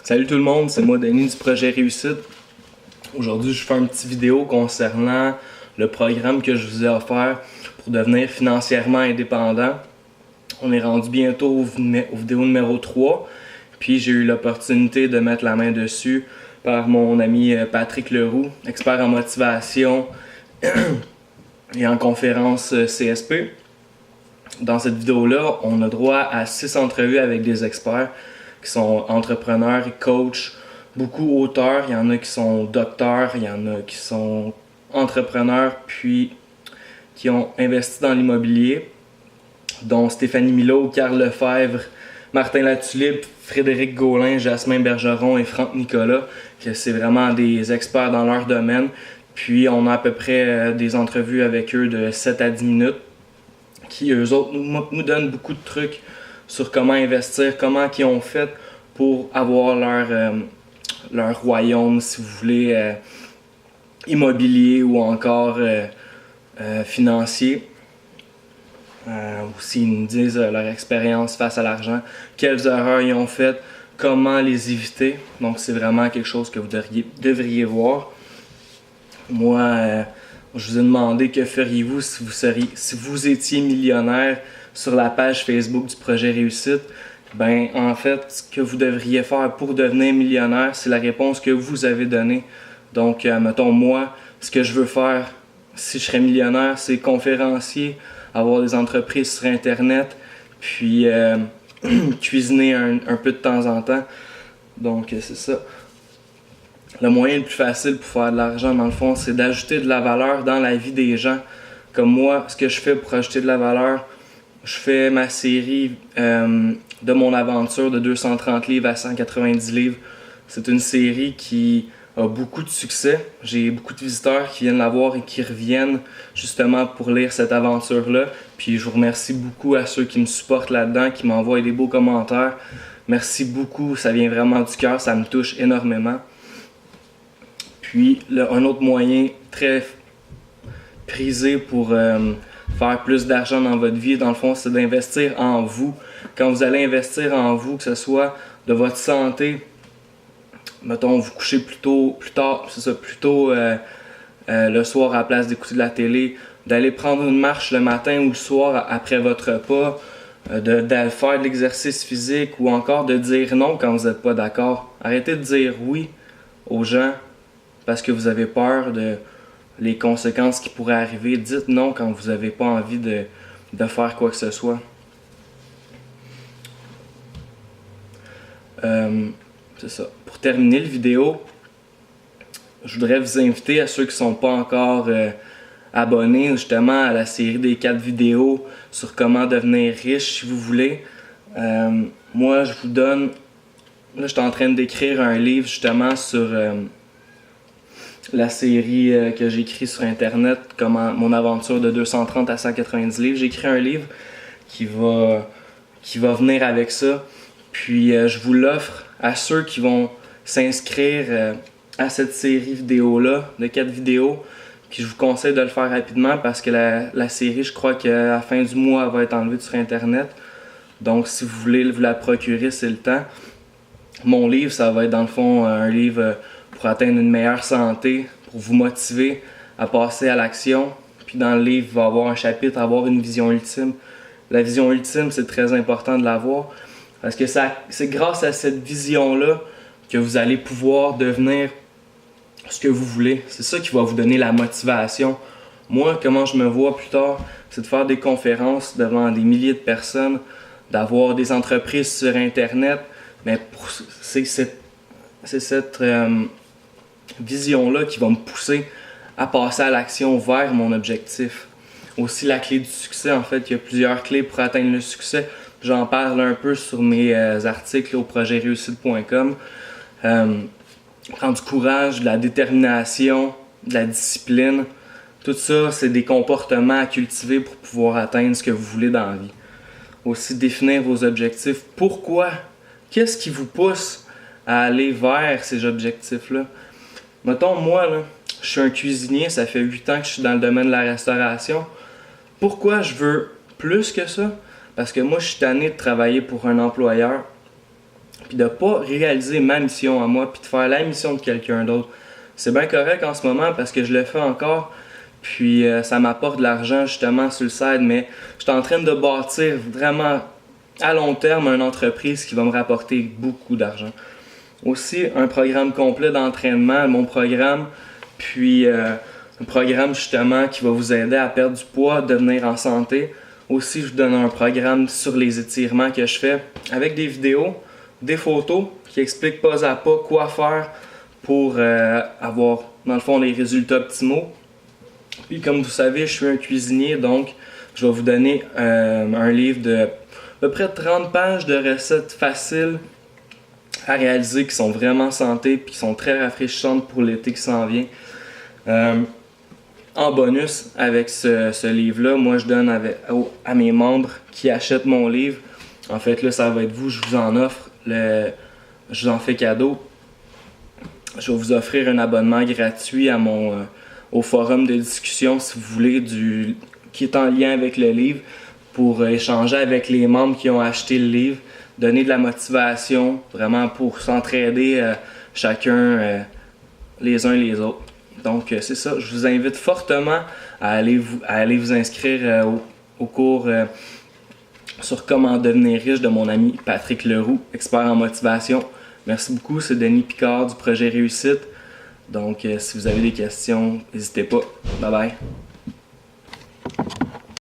Salut tout le monde, c'est moi Denis du projet Réussite. Aujourd'hui, je fais une petite vidéo concernant le programme que je vous ai offert pour devenir financièrement indépendant. On est rendu bientôt aux vidéo numéro 3, puis j'ai eu l'opportunité de mettre la main dessus par mon ami Patrick Leroux, expert en motivation et en conférence CSP. Dans cette vidéo-là, on a droit à 6 entrevues avec des experts qui sont entrepreneurs et coachs, beaucoup auteurs, il y en a qui sont docteurs, il y en a qui sont entrepreneurs puis qui ont investi dans l'immobilier, dont Stéphanie Milot, Carl Lefebvre, Martin Latulippe, Frédéric Gaulin, Jasmin Bergeron et Franck Nicolas, que c'est vraiment des experts dans leur domaine. Puis on a à peu près des entrevues avec eux de 7 à 10 minutes qui eux autres nous donnent beaucoup de trucs sur comment investir, comment ils ont fait pour avoir leur royaume, si vous voulez, immobilier ou encore financier. Aussi, ils nous disent leur expérience face à l'argent, quelles erreurs ils ont faites, comment les éviter. Donc, c'est vraiment quelque chose que vous devriez voir. Moi, je vous ai demandé que feriez-vous si vous étiez millionnaire sur la page Facebook du projet Réussite. Ben, en fait, ce que vous devriez faire pour devenir millionnaire, c'est la réponse que vous avez donnée. Donc, mettons, moi, ce que je veux faire si je serais millionnaire, c'est conférencier, avoir des entreprises sur Internet, puis cuisiner un peu de temps en temps. Donc, c'est ça. Le moyen le plus facile pour faire de l'argent, dans le fond, c'est d'ajouter de la valeur dans la vie des gens. Comme moi, ce que je fais pour ajouter de la valeur, je fais ma série de mon aventure de 230 livres à 190 livres. C'est une série qui a beaucoup de succès. J'ai beaucoup de visiteurs qui viennent la voir et qui reviennent justement pour lire cette aventure-là. Puis je vous remercie beaucoup à ceux qui me supportent là-dedans, qui m'envoient des beaux commentaires. Merci beaucoup, ça vient vraiment du cœur, ça me touche énormément. Puis un autre moyen très prisé pour faire plus d'argent dans votre vie, dans le fond, c'est d'investir en vous. Quand vous allez investir en vous, que ce soit de votre santé, mettons, vous couchez plus tôt le soir à la place d'écouter de la télé, d'aller prendre une marche le matin ou le soir après votre repas, de faire de l'exercice physique ou encore de dire non quand vous n'êtes pas d'accord. Arrêtez de dire oui aux gens parce que vous avez peur de les conséquences qui pourraient arriver. Dites non quand vous n'avez pas envie de faire quoi que ce soit. C'est ça. Pour terminer la vidéo, je voudrais vous inviter à ceux qui ne sont pas encore abonnés justement à la série des 4 vidéos sur comment devenir riche si vous voulez. Moi, je vous donne... Là, je suis en train d'écrire un livre justement sur... la série que j'ai écrit sur Internet, comment mon aventure de 230 à 190 livres. J'ai écrit un livre qui va venir avec ça. Puis je vous l'offre à ceux qui vont s'inscrire à cette série vidéo-là, de 4 vidéos. Puis je vous conseille de le faire rapidement parce que la série, je crois qu'à la fin du mois, elle va être enlevée sur Internet. Donc si vous voulez vous la procurer, c'est le temps. Mon livre, ça va être dans le fond un livre... pour atteindre une meilleure santé, pour vous motiver à passer à l'action. Puis dans le livre, il va y avoir un chapitre, avoir une vision ultime. La vision ultime, c'est très important de l'avoir parce que c'est grâce à cette vision-là que vous allez pouvoir devenir ce que vous voulez. C'est ça qui va vous donner la motivation. Moi, comment je me vois plus tard, c'est de faire des conférences devant des milliers de personnes, d'avoir des entreprises sur Internet, mais c'est cette vision-là qui va me pousser à passer à l'action vers mon objectif. Aussi la clé du succès, en fait, il y a plusieurs clés pour atteindre le succès. J'en parle un peu sur mes articles au projetréussite.com. Prendre du courage, de la détermination, de la discipline. Tout ça, c'est des comportements à cultiver pour pouvoir atteindre ce que vous voulez dans la vie. Aussi définir vos objectifs. Pourquoi? Qu'est-ce qui vous pousse à aller vers ces objectifs-là? Mettons, moi, là, je suis un cuisinier, ça fait 8 ans que je suis dans le domaine de la restauration. Pourquoi je veux plus que ça? Parce que moi, je suis tanné de travailler pour un employeur puis de pas réaliser ma mission à moi, puis de faire la mission de quelqu'un d'autre. C'est bien correct en ce moment parce que je le fais encore, puis ça m'apporte de l'argent justement sur le side, mais je suis en train de bâtir vraiment à long terme une entreprise qui va me rapporter beaucoup d'argent. Aussi, un programme complet d'entraînement, mon programme, puis un programme justement qui va vous aider à perdre du poids, devenir en santé. Aussi, je vous donne un programme sur les étirements que je fais avec des vidéos, des photos qui expliquent pas à pas quoi faire pour avoir, dans le fond, les résultats optimaux. Puis, comme vous savez, je suis un cuisinier, donc je vais vous donner un livre de à peu près 30 pages de recettes faciles à réaliser qui sont vraiment santé puis qui sont très rafraîchissantes pour l'été qui s'en vient. En bonus, avec ce livre-là, moi je donne à mes membres qui achètent mon livre. En fait, là, ça va être vous, je vous en offre, je vous en fais cadeau. Je vais vous offrir un abonnement gratuit à au forum de discussion, si vous voulez, qui est en lien avec le livre, pour échanger avec les membres qui ont acheté le livre, donner de la motivation, vraiment pour s'entraider chacun les uns les autres. Donc c'est ça, je vous invite fortement à aller vous inscrire au cours sur comment devenir riche de mon ami Patrick Leroux, expert en motivation. Merci beaucoup, c'est Denis Picard du projet Réussite. Donc si vous avez des questions, n'hésitez pas. Bye bye.